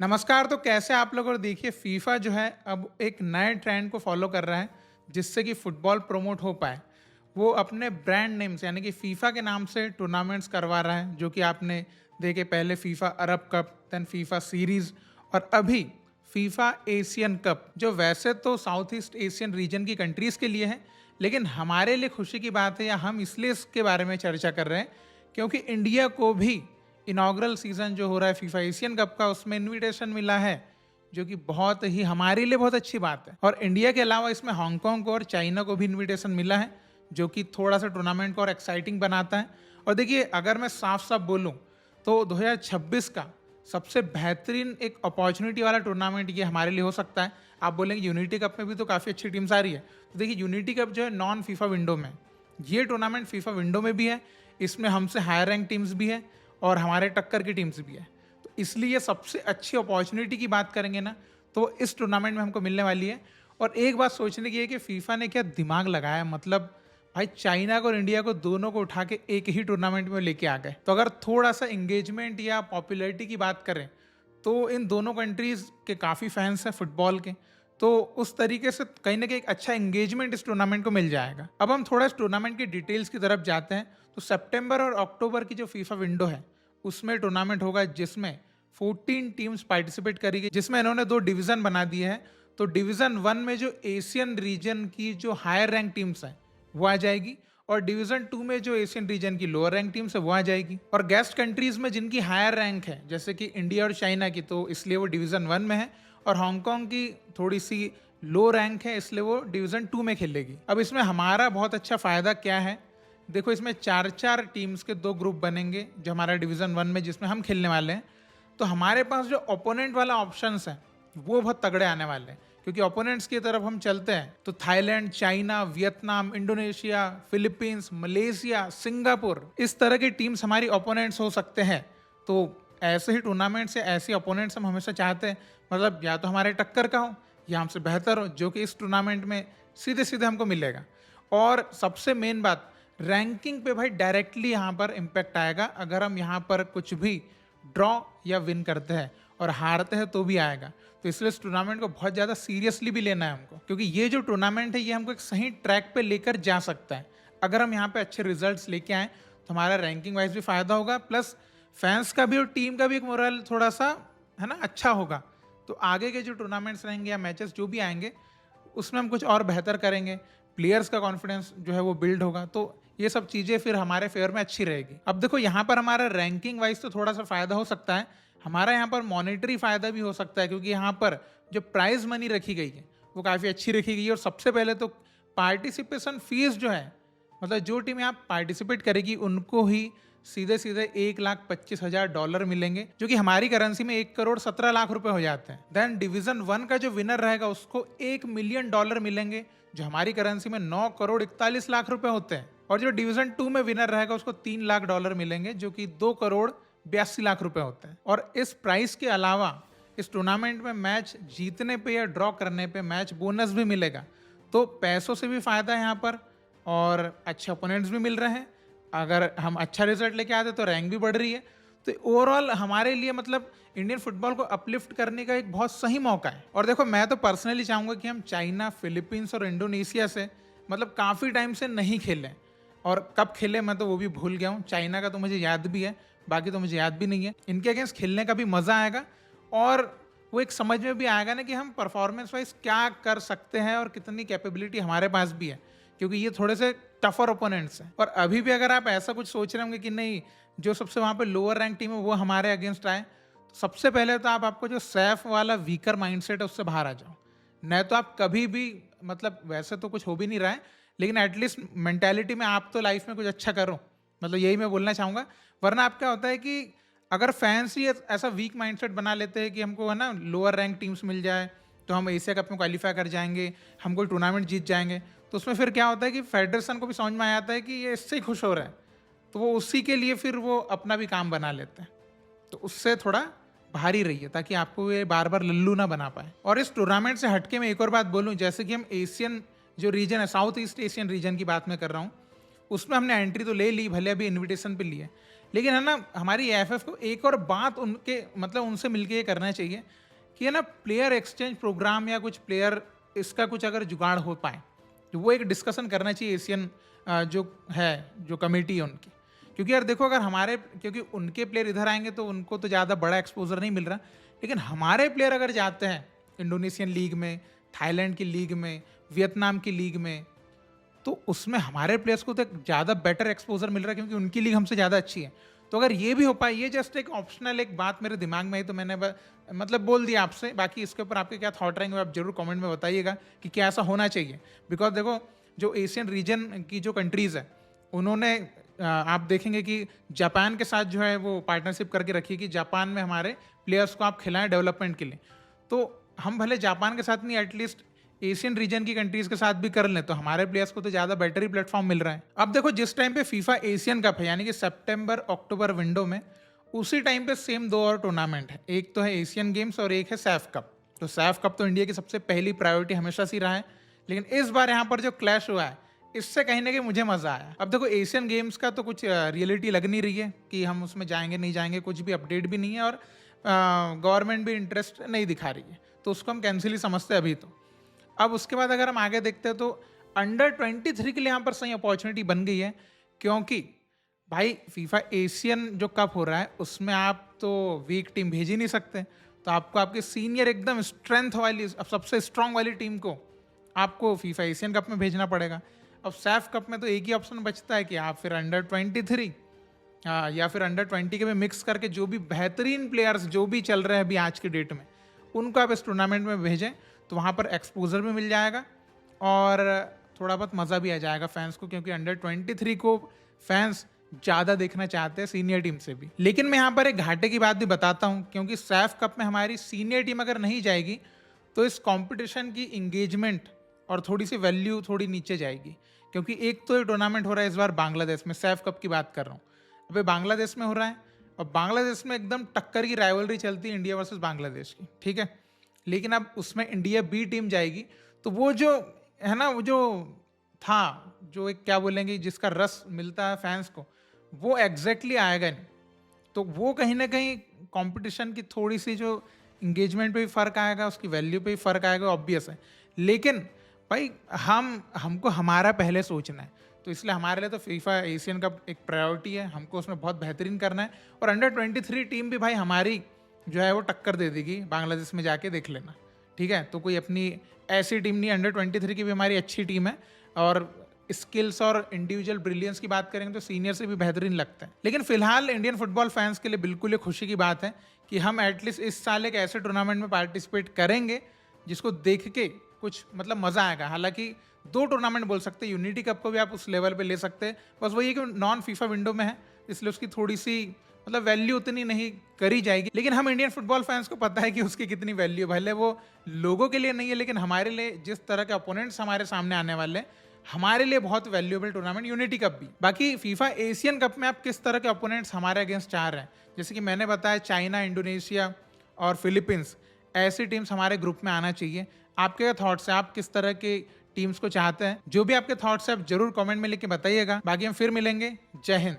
नमस्कार। तो कैसे आप लोग। और देखिए फीफा जो है अब एक नए ट्रेंड को फॉलो कर रहा है जिससे कि फुटबॉल प्रमोट हो पाए। वो अपने ब्रांड नेम से यानी कि फीफा के नाम से टूर्नामेंट्स करवा रहा है, जो कि आपने देखे पहले फीफा अरब कप, देन फीफा सीरीज और अभी फीफा एशियन कप, जो वैसे तो साउथ ईस्ट एशियन रीजन की कंट्रीज के लिए है, लेकिन हमारे लिए खुशी की बात है या हम इसलिए इसके बारे में चर्चा कर रहे हैं क्योंकि इंडिया को भी इनॉग्रल सीजन जो हो रहा है फीफा एशियन कप का, उसमें इनविटेशन मिला है, जो कि बहुत ही हमारे लिए बहुत अच्छी बात है। और इंडिया के अलावा इसमें हांगकांग को और चाइना को भी इनविटेशन मिला है, जो कि थोड़ा सा टूर्नामेंट को और एक्साइटिंग बनाता है। और देखिए अगर मैं साफ साफ बोलूं तो 2026 का सबसे बेहतरीन एक अपॉर्चुनिटी वाला टूर्नामेंट ये हमारे लिए हो सकता है। आप बोलेंगे यूनिटी कप में भी तो काफ़ी अच्छी टीम्स आ रही है, तो देखिए यूनिटी कप जो है नॉन फीफा विंडो में, ये टूर्नामेंट फीफा विंडो में भी है, इसमें हमसे हायर रैंक टीम्स भी है और हमारे टक्कर की टीम्स भी है। तो इसलिए सबसे अच्छी अपॉर्चुनिटी की बात करेंगे ना, तो इस टूर्नामेंट में हमको मिलने वाली है। और एक बात सोचने की है कि फीफा ने क्या दिमाग लगाया, मतलब भाई चाइना को और इंडिया को दोनों को उठा के एक ही टूर्नामेंट में लेके आ गए। तो अगर थोड़ा सा इंगेजमेंट या पॉपुलैरिटी की बात करें तो इन दोनों कंट्रीज के काफ़ी फैंस हैं फुटबॉल के, तो उस तरीके से कहीं ना कहीं एक अच्छा एंगेजमेंट इस टूर्नामेंट को मिल जाएगा। अब हम थोड़ा इस टूर्नामेंट की डिटेल्स की तरफ जाते हैं। तो सितंबर और अक्टूबर की जो फीफा विंडो है उसमें टूर्नामेंट होगा जिसमें 14 टीम्स पार्टिसिपेट करेगी, जिसमें इन्होंने दो डिवीजन बना दिए हैं। तो डिवीजन 1 में जो एशियन रीजन की जो हायर रैंक टीम्स हैं वो आ जाएगी, और डिवीजन 2 में जो एशियन रीजन की लोअर रैंक टीम्स है वो आ जाएगी। और गेस्ट कंट्रीज में जिनकी हायर रैंक है जैसे कि इंडिया और चाइना की, तो इसलिए वो डिवीजन 1 में है, और हांगकांग की थोड़ी सी लो रैंक है इसलिए वो डिवीजन 2 में खेलेगी। अब इसमें हमारा बहुत अच्छा फायदा क्या है, देखो इसमें चार चार टीम्स के दो ग्रुप बनेंगे जो हमारा डिवीजन 1 में जिसमें हम खेलने वाले हैं। तो हमारे पास जो ओपोनेंट वाला ऑप्शंस है वो बहुत तगड़े आने वाले हैं, क्योंकि ओपोनेंट्स की तरफ हम चलते हैं तो Thailand, China, Vietnam, Indonesia, Philippines, Malaysia, Singapore, इस तरह की टीम्स हमारी ओपोनेंट्स हो सकते हैं। तो ऐसे ही टूर्नामेंट से ऐसे ओपोनेंट्स हम हमेशा चाहते हैं, मतलब या तो हमारे टक्कर का हो या हमसे बेहतर हो, जो कि इस टूर्नामेंट में सीधे सीधे हमको मिलेगा। और सबसे मेन बात, रैंकिंग पे भाई डायरेक्टली यहाँ पर इम्पैक्ट आएगा। अगर हम यहाँ पर कुछ भी ड्रॉ या विन करते हैं और हारते हैं तो भी आएगा। तो इसलिए इस टूर्नामेंट को बहुत ज़्यादा सीरियसली भी लेना है हमको, क्योंकि ये जो टूर्नामेंट है ये हमको एक सही ट्रैक पे लेकर जा सकता है। अगर हम यहाँ पे अच्छे रिजल्ट्स लेके आए तो हमारा रैंकिंग वाइज भी फायदा होगा, प्लस फैंस का भी और टीम का भी एक मोरल थोड़ा सा है ना अच्छा होगा। तो आगे के जो टूर्नामेंट्स रहेंगे या मैचेस जो भी आएंगे उसमें हम कुछ और बेहतर करेंगे, प्लेयर्स का कॉन्फिडेंस जो है वो बिल्ड होगा, तो ये सब चीज़ें फिर हमारे फेवर में अच्छी रहेगी। अब देखो यहाँ पर हमारा रैंकिंग वाइज तो थोड़ा सा फायदा हो सकता है, हमारा यहाँ पर मॉनेटरी फायदा भी हो सकता है, क्योंकि यहाँ पर जो प्राइज मनी रखी गई है वो काफ़ी अच्छी रखी गई है। और सबसे पहले तो पार्टिसिपेशन फीस जो है, मतलब जो टीम यहाँ पार्टिसिपेट करेगी उनको ही सीधे सीधे $1,25,000 मिलेंगे, जो कि हमारी करेंसी में 1,17,00,000 रुपए हो जाते हैं। देन डिवीजन 1 का जो विनर रहेगा उसको $1 मिलियन मिलेंगे, जो हमारी करेंसी में 9,41,00,000 रुपए होते हैं। और जो डिवीजन 2 में विनर रहेगा उसको $3,00,000 मिलेंगे, जो कि 2,82,00,000 रुपए होते हैं। और इस प्राइस के अलावा इस टूर्नामेंट में मैच जीतने पे या ड्रॉ करने पे मैच बोनस भी मिलेगा। तो पैसों से भी फायदा है यहाँ पर, और अच्छे ओपोनेंट्स भी मिल रहे हैं। अगर हम अच्छा रिजल्ट लेके आते तो रैंक भी बढ़ रही है। तो ओवरऑल हमारे लिए मतलब इंडियन फुटबॉल को अपलिफ्ट करने का एक बहुत सही मौका है। और देखो मैं तो पर्सनली चाहूँगा कि हम चाइना, फिलीपींस और इंडोनेशिया से मतलब काफ़ी टाइम से नहीं खेलें, और कब खेले मैं तो वो भी भूल गया हूँ। चाइना का तो मुझे याद भी है, बाकी तो मुझे याद भी नहीं है। इनके अगेंस्ट खेलने का भी मज़ा आएगा, और वो एक समझ में भी आएगा ना कि हम परफॉर्मेंस वाइज क्या कर सकते हैं और कितनी कैपेबिलिटी हमारे पास भी है, क्योंकि ये थोड़े से टफर ओपोनेंट्स हैं। और अभी भी अगर आप ऐसा कुछ सोच रहे होंगे कि नहीं जो सबसे वहाँ पे लोअर रैंक टीम है वो हमारे अगेंस्ट आए, तो सबसे पहले तो आपको जो सैफ वाला वीकर माइंडसेट है उससे बाहर आ जाओ। नहीं तो आप कभी भी, मतलब वैसे तो कुछ हो भी नहीं रहा है, लेकिन एटलीस्ट मेंटालिटी में आप तो लाइफ में कुछ अच्छा करो, मतलब यही मैं बोलना चाहूँगा। वरना आप क्या होता है कि अगर फैंस ही ऐसा वीक माइंडसेट बना लेते हैं कि हमको है ना लोअर रैंक टीम्स मिल जाए तो हम एशिया कप में क्वालिफाई कर जाएंगे, हम कोई टूर्नामेंट जीत जाएंगे, तो उसमें फिर क्या होता है कि फेडरेशन को भी समझ में आ जाता है कि ये इससे ही खुश हो रहा है, तो वो उसी के लिए फिर वो अपना भी काम बना लेते हैं। तो उससे थोड़ा भारी रहिए ताकि आपको ये बार बार लल्लू ना बना पाए। और इस टूर्नामेंट से हटके मैं एक और बात बोलूँ, जैसे कि हम एशियन जो रीजन है, साउथ ईस्ट एशियन रीजन की बात मैं कर रहा हूँ, उसमें हमने एंट्री तो ले ली, भले अभी इन्विटेशन पे ली है, लेकिन है ना, हमारी एएफएफ को एक और बात उनके मतलब उनसे मिलके ये करना चाहिए कि है ना, प्लेयर एक्सचेंज प्रोग्राम या कुछ प्लेयर इसका कुछ अगर जुगाड़ हो पाए, तो वो एक डिस्कशन करना चाहिए एशियन जो है, जो कमेटी है उनकी। क्योंकि यार देखो, अगर हमारे, क्योंकि उनके प्लेयर इधर आएंगे तो उनको तो ज़्यादा बड़ा एक्सपोजर नहीं मिल रहा, लेकिन हमारे प्लेयर अगर जाते हैं इंडोनेशियन लीग में, थाईलैंड की लीग में, वियतनाम की लीग में, तो उसमें हमारे प्लेयर्स को तो ज़्यादा बेटर एक्सपोजर मिल रहा है, क्योंकि उनकी लीग हमसे ज़्यादा अच्छी है। तो अगर ये भी हो पाए, ये जस्ट एक ऑप्शनल एक बात मेरे दिमाग में आई तो मैंने मतलब बोल दिया आपसे। बाकी इसके ऊपर आपके क्या थॉट रहेंगे आप जरूर कमेंट में बताइएगा कि क्या ऐसा होना चाहिए। बिकॉज देखो, जो एशियन रीजन की जो कंट्रीज़ है, उन्होंने आप देखेंगे कि जापान के साथ जो है वो पार्टनरशिप करके रखी है कि जापान में हमारे प्लेयर्स को आप खिलाएं डेवलपमेंट के लिए। तो हम भले जापान के साथ नहीं, एटलीस्ट एशियन रीजन की कंट्रीज के साथ भी कर लें, तो हमारे प्लेयर्स को तो ज़्यादा बेटर ही प्लेटफॉर्म मिल रहा है। अब देखो, जिस टाइम पे फीफा एशियन कप है, यानी कि सितंबर अक्टूबर विंडो में, उसी टाइम पे सेम दो और टूर्नामेंट है। एक तो है एशियन गेम्स और एक है सैफ कप। तो सैफ कप तो इंडिया की सबसे पहली प्रायोरिटी हमेशा से रहा है, लेकिन इस बार यहाँ पर जो क्लैश हुआ है, इससे कहीं ना कहीं मुझे मजा आया। अब देखो, एशियन गेम्स का तो कुछ रियलिटी लग नहीं रही है कि हम उसमें जाएंगे नहीं जाएंगे, कुछ भी अपडेट भी नहीं है, और गवर्नमेंट भी इंटरेस्ट नहीं दिखा रही है, तो उसको हम कैंसिल ही समझते हैं अभी तो। अब उसके बाद अगर हम आगे देखते हैं तो अंडर 23 के लिए यहाँ पर सही अपॉर्चुनिटी बन गई है, क्योंकि भाई फीफा एशियन जो कप हो रहा है उसमें आप तो वीक टीम भेज ही नहीं सकते, तो आपको आपके सीनियर एकदम स्ट्रेंथ वाली, सबसे स्ट्रांग वाली टीम को आपको फीफा एशियन कप में भेजना पड़ेगा। अब सैफ कप में तो एक ही ऑप्शन बचता है कि आप फिर अंडर 23 या फिर अंडर 20 के में मिक्स करके जो भी बेहतरीन प्लेयर्स जो भी चल रहे हैं अभी आज की डेट में, उनको आप इस टूर्नामेंट में भेजें, तो वहाँ पर एक्सपोजर भी मिल जाएगा और थोड़ा बहुत मज़ा भी आ जाएगा फैंस को, क्योंकि अंडर 23 को फैंस ज़्यादा देखना चाहते हैं सीनियर टीम से भी। लेकिन मैं यहाँ पर एक घाटे की बात भी बताता हूँ, क्योंकि सैफ कप में हमारी सीनियर टीम अगर नहीं जाएगी तो इस कंपटीशन की इंगेजमेंट और थोड़ी सी वैल्यू थोड़ी नीचे जाएगी। क्योंकि एक तो ये टूर्नामेंट हो रहा है इस बार बांग्लादेश में, सैफ कप की बात कर रहा हूँ, अभी बांग्लादेश में हो रहा है, और बांग्लादेश में एकदम टक्कर की राइवलरी चलती है इंडिया वर्सेस बांग्लादेश की, ठीक है। लेकिन अब उसमें इंडिया बी टीम जाएगी, तो वो जो है ना, वो जो था, जो एक क्या बोलेंगे, जिसका रस मिलता है फैंस को, वो एग्जैक्टली आएगा नहीं। तो वो कहीं ना कहीं कंपटीशन की थोड़ी सी जो इंगेजमेंट पे भी फ़र्क आएगा, उसकी वैल्यू पे भी फ़र्क आएगा, ऑब्वियस है। लेकिन भाई हमको हमारा पहले सोचना है, तो इसलिए हमारे लिए तो फीफा एशियन कप एक प्रायोरिटी है, हमको उसमें बहुत बेहतरीन करना है। और अंडर 23 टीम भी भाई हमारी जो है वो टक्कर दे देगी बांग्लादेश में, जाके देख लेना, ठीक है। तो कोई अपनी ऐसी टीम नहीं, अंडर 23 की भी हमारी अच्छी टीम है, और स्किल्स और इंडिविजुअल ब्रिलियंस की बात करेंगे तो सीनियर से भी बेहतरीन लगता है। लेकिन फिलहाल इंडियन फुटबॉल फैंस के लिए बिल्कुल ये खुशी की बात है कि हम एटलीस्ट इस साल एक ऐसे टूर्नामेंट में पार्टिसिपेट करेंगे जिसको देख के कुछ मतलब मज़ा आएगा। हालांकि 2 टूर्नामेंट बोल सकते हैं, यूनिटी कप को भी आप उस लेवल पे ले सकते हैं, बस वही है कि नॉन फीफा विंडो में है, इसलिए उसकी थोड़ी सी मतलब वैल्यू उतनी नहीं करी जाएगी। लेकिन हम इंडियन फुटबॉल फैंस को पता है कि उसकी कितनी वैल्यू, भले वो लोगों के लिए नहीं है, लेकिन हमारे लिए जिस तरह के अपोनेंट्स हमारे सामने आने वाले हैं, हमारे लिए बहुत वैल्यूएबल टूर्नामेंट यूनिटी कप भी। बाकी फीफा एशियन कप में आप किस तरह के अपोनेंट्स हमारे अगेंस्ट चाह रहे हैं, जैसे कि मैंने बताया चाइना, इंडोनेशिया और फिलीपींस, ऐसी टीम्स हमारे ग्रुप में आना चाहिए। आपके क्या थॉट्स हैं, आप किस तरह के टीम्स को चाहते हैं? जो भी आपके थॉट्स हैं आप जरूर कमेंट में लिख के बताइएगा। बाकी हम फिर मिलेंगे। जय हिंद।